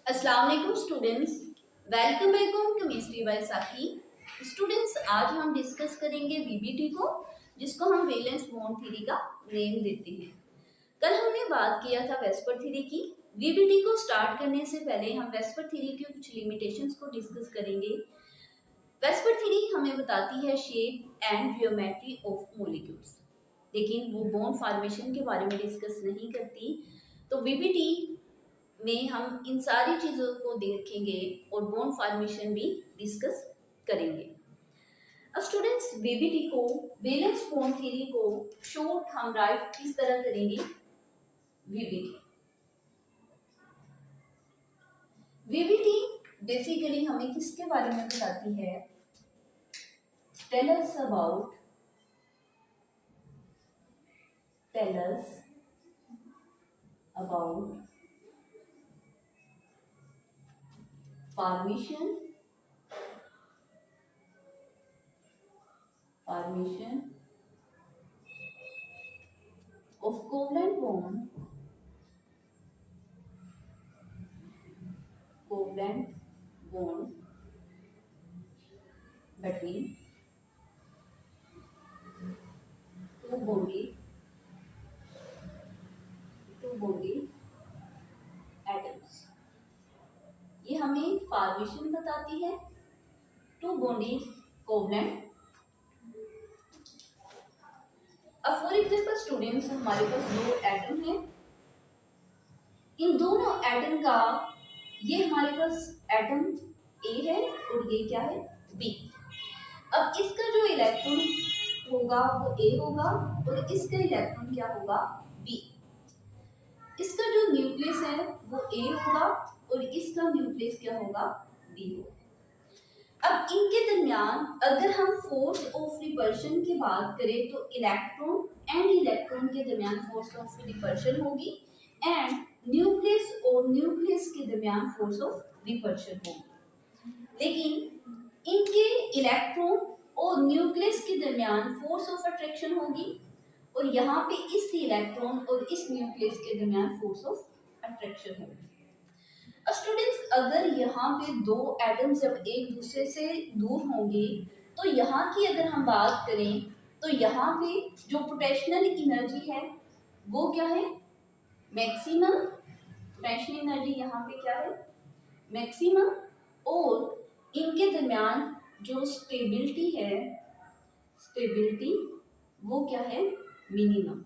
अस्सलाम वालेकुम students, welcome back on chemistry bye साकी। स्टूडेंट्स, आज हम डिस्कस करेंगे वीबीटी को, जिसको हम वैलेंस बॉन्ड थ्योरी का नेम देते हैं। कल हमने बात किया था वेस्पर थ्योरी की। वीबीटी को स्टार्ट करने से पहले हम वेस्पर थ्योरी के कुछ लिमिटेशंस को डिस्कस करेंगे। वेस्पर थ्योरी हमें बताती है shape and geometry of molecules, लेकिन वो बॉन्ड फॉर्मेशन के बारे में डिस्कस नहीं करती। तो वीबीटी में हम इन सारी चीज़ों को देखेंगे और बॉन्ड फॉर्मेशन भी डिस्कस करेंगे। अब स्टूडेंट्स, वीबीटी को, वैलेंस बॉन्ड थ्योरी को शॉर्ट हम राइट किस तरह करेंगे? वीबीटी बेसिकली हमें किसके बारे में बताती है? Tell us about formation of covalent bond between two bonded atoms। ये हमें फॉर्मेशन बताती है टू बॉन्डेड कोवलेंट। अब फॉर एग्जांपल स्टूडेंट्स, हमारे पास दो एटम हैं। इन दोनों एटम का, ये हमारे पास एटम ए है और ये क्या है? बी। अब इसका जो इलेक्ट्रॉन होगा वो ए होगा और इसका इलेक्ट्रॉन क्या होगा? बी। इसका जो न्यूक्लियस है वो ए होगा और इसका न्यूक्लियस क्या होगा? बी होगा। अब इनके दरमियान अगर हम फोर्स ऑफ रिपल्शन की बात करें तो इलेक्ट्रॉन एंड इलेक्ट्रॉन के दरमियान फोर्स ऑफ रिपल्शन होगी एंड न्यूक्लियस और न्यूक्लियस के दरमियान फोर्स ऑफ रिपल्शन होगी। लेकिन इनके इलेक्ट्रॉन और न्यूक्लियस के दरमियान फोर्स ऑफ अट्रैक्शन होगी और यहाँ पे इस इलेक्ट्रॉन और इस न्यूक्लियस के दरमियान फोर्स ऑफ अट्रैक्शन होगी। स्टूडेंट्स, अगर यहाँ पे दो एटम जब एक दूसरे से दूर होंगे तो यहाँ की अगर हम बात करें तो यहाँ पे जो पोटेंशियल एनर्जी है वो क्या है? मैक्सिमम। पोटेंशियल एनर्जी यहाँ पे क्या है? मैक्सिमम। और इनके दरमियान जो स्टेबिलिटी है, वो क्या है? मिनिमम।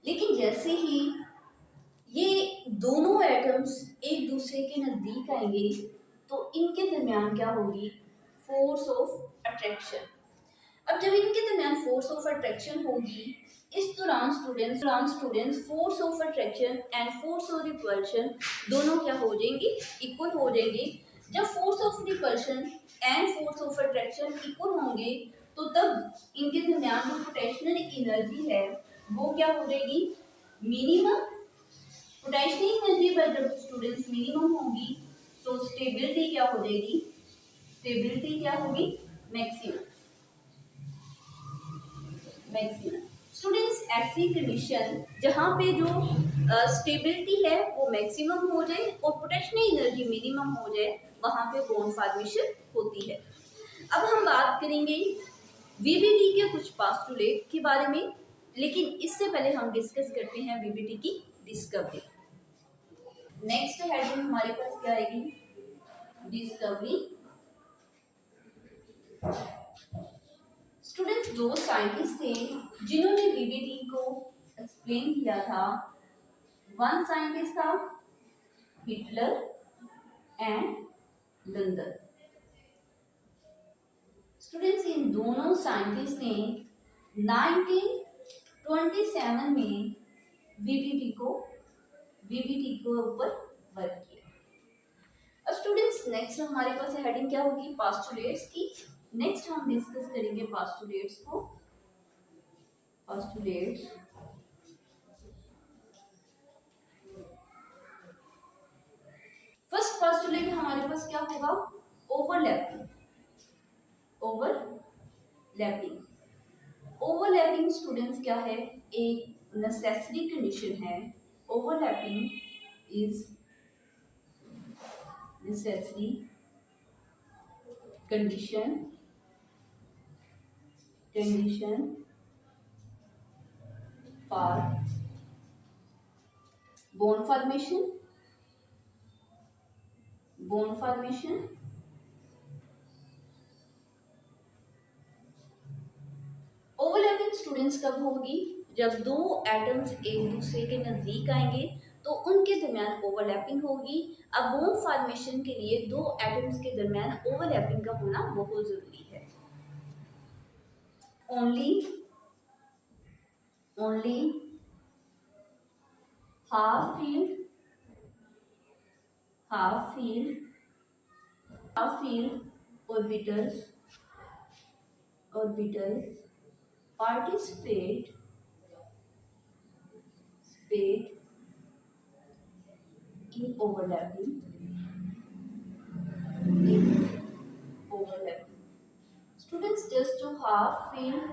लेकिन जैसे ही ये दोनों एटम्स एक दूसरे के नजदीक आएंगे तो इनके दरमियान क्या होगी? Force of attraction. अब जब इनके दरमियान फोर्स ऑफ अट्रैक्शन होगी, इस दौरान students force of attraction and force of repulsion दोनों क्या हो जाएंगे? इक्वल हो जाएंगे। जब force of repulsion and force of attraction equal होंगे तो तब इनके दरमियान जो पोटेंशियल एनर्जी है वो क्या हो जाएगी? मिनिमम। पोटेंशियल एनर्जी पर जब स्टूडेंट्स मिनिमम होगी तो स्टेबिलिटी क्या हो जाएगी? मैक्सिमम। स्टूडेंट्स, ऐसी कंडीशन जहाँ पे जो स्टेबिलिटी है वो मैक्सिमम हो जाए और पोटेंशियल एनर्जी मिनिमम हो जाए, वहाँ पे बॉन्ड फॉर्मेशन होती है। अब हम बात करेंगे वीबीटी के कुछ पोस्टुलेट के बारे में, लेकिन इससे पहले हम डिस्कस करते हैं वीबीटी की डिस्कवरी। नेक्स्ट हेडिंग हमारे पास क्या आएगी? डिस्कवरी। स्टूडेंट्स, दो साइंटिस्ट थे जिन्होंने वीबीटी को एक्सप्लेन किया था। वन साइंटिस्ट था हिटलर एंड लंदन। स्टूडेंट्स, इन दोनों साइंटिस्ट ने 1927 में वीबीटी के ऊपर वर्क किया। अब स्टूडेंट्स, नेक्स्ट हमारे पास हेडिंग क्या होगी? पोस्टुलेट्स की। नेक्स्ट हम डिस्कस करेंगे पोस्टुलेट्स को। फर्स्ट पोस्टुलेट हमारे पास क्या होगा? ओवरलैपिंग स्टूडेंट्स क्या है? एक नेसेसरी कंडीशन है overlapping is necessary condition for bone formation. Overlapping students कब होगी? जब दो एटम्स एक दूसरे के नजदीक आएंगे तो उनके दरमियान ओवरलैपिंग होगी। अब बोन फॉर्मेशन के लिए दो एटम्स के दरमियान ओवरलैपिंग का होना बहुत जरूरी है। Only half field orbitals participate in overlapping. Students just जो हाफ फील्ड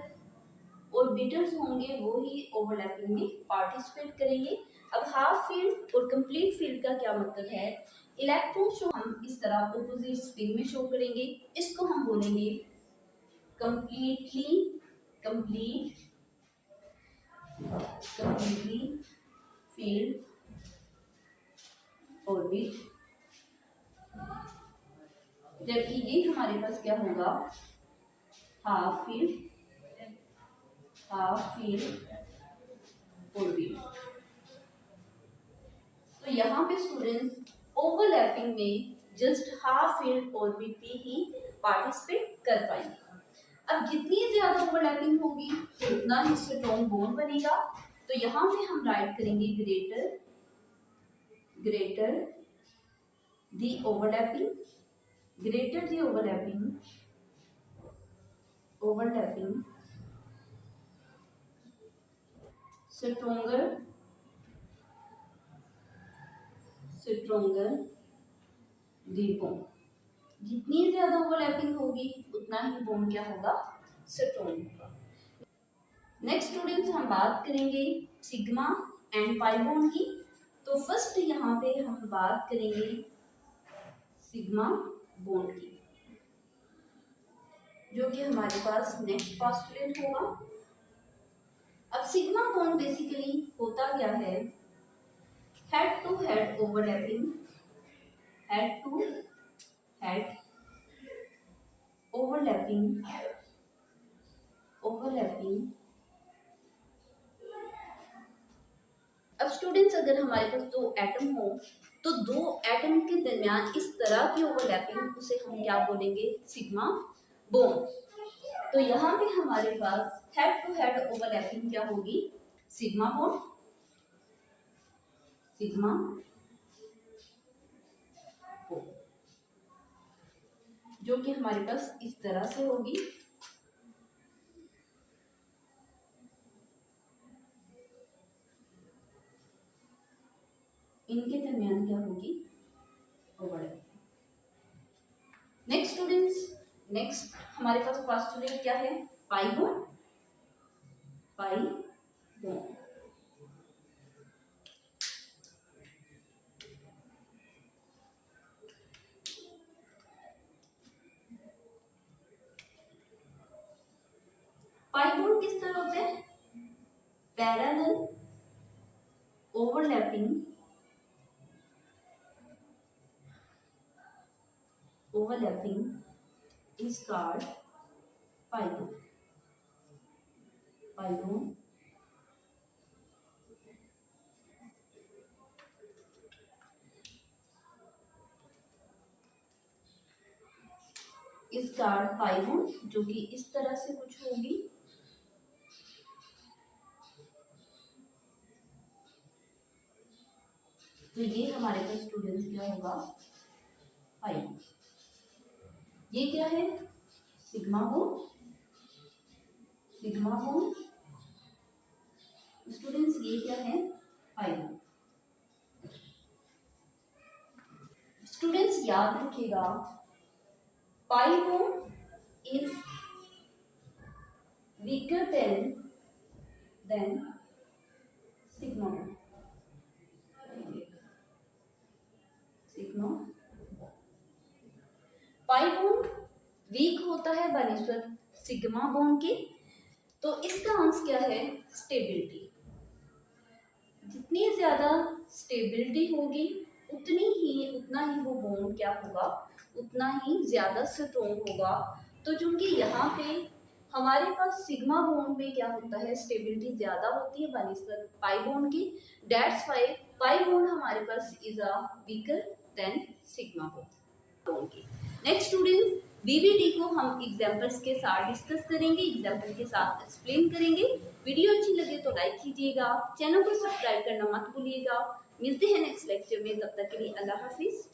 ऑर्बिटल्स होंगे वो ही ओवरलैपिंग में पार्टिसिपेट करेंगे। अब हाफ फील्ड और कंप्लीट फील्ड का क्या मतलब है? इलेक्ट्रॉन शो हम इस तरह ऑपोजिट स्पिन में शो करेंगे, इसको हम बोलेंगे कंप्लीट फील्ड ऑर्बिट। जबकि ये हमारे पास क्या होगा? Half field orbit. तो यहाँ पे स्टूडेंट्स ओवरलैपिंग में जस्ट हाफ फील्ड ऑर्बिट पे ही पार्टिसिपेट कर पाएंगे। अब जितनी ज्यादा ओवरलैपिंग होगी उतना ही स्ट्रॉन्ग बॉन्ड बनेगा। तो यहाँ पे हम राइट करेंगे ग्रेटर दी ओवरलैपिंग स्ट्रोंगर दी बॉन्ड। जितनी ज्यादा ओवरलैपिंग होगी उतना ही बॉन्ड क्या होगा? स्ट्रॉन्ग होगा। नेक्स्ट स्टूडेंट्स हम बात करेंगे सिग्मा एंड पाई बॉन्ड की। तो फर्स्ट यहाँ पे हम बात करेंगे सिग्मा बॉन्ड की, जो कि हमारे पास नेक्स्ट पोस्टुलेट होगा। अब सिग्मा बॉन्ड बेसिकली होता क्या है? हेड टू हेड ओवरलैपिंग अब स्टूडेंट्स अगर हमारे पास दो एटम हो तो दो एटम के दरमियान इस तरह की ओवरलैपिंग, उसे हम क्या बोलेंगे? Sigma bond. तो यहाँ पे हमारे पास हेड टू हेड ओवरलैपिंग क्या होगी? सिग्मा बॉन्ड, जो कि हमारे पास इस तरह से होगी। इनके दरमियान क्या होगी? ओवरलैपिंग। नेक्स्ट हमारे पास पोस्टुलेट क्या है? Pi bond. पाई बॉन्ड किस तरह होते हैं? Parallel overlapping is called pi bond. इस called pi bond, जो कि इस तरह से कुछ होगी। तो ये हमारे पास स्टूडेंट्स क्या होगा? Pi bond. ये क्या है? Sigma bond. स्टूडेंट्स ये क्या है? Pi bond. स्टूडेंट्स याद रखिएगा, pi bond is weaker than sigma bond. होता है बनस्पत सिग्मा बॉन्ड के। तो इसका आंसर क्या है? स्टेबिलिटी। जितनी ज्यादा स्टेबिलिटी होगी उतना ही वो बॉन्ड क्या होगा, उतना ही ज्यादा स्ट्रोंग होगा। तो चूंकि यहाँ पे हमारे पास सिग्मा बॉन्ड में क्या होता है, स्टेबिलिटी ज्यादा होती है बनस्पत पाई बॉन्ड की। दैट्स व्हाई पाई बॉन्ड हमारे पास is a weaker than sigma bond की। नेक्स्ट स्टूडेंट, बीबीडी को हम एग्जांपल्स के साथ डिस्कस करेंगे, एग्जांपल के साथ एक्सप्लेन करेंगे। वीडियो अच्छी लगे तो लाइक कीजिएगा, चैनल को सब्सक्राइब करना मत भूलिएगा। मिलते हैं नेक्स्ट लेक्चर में, तब तक के लिए अल्लाह हाफिज।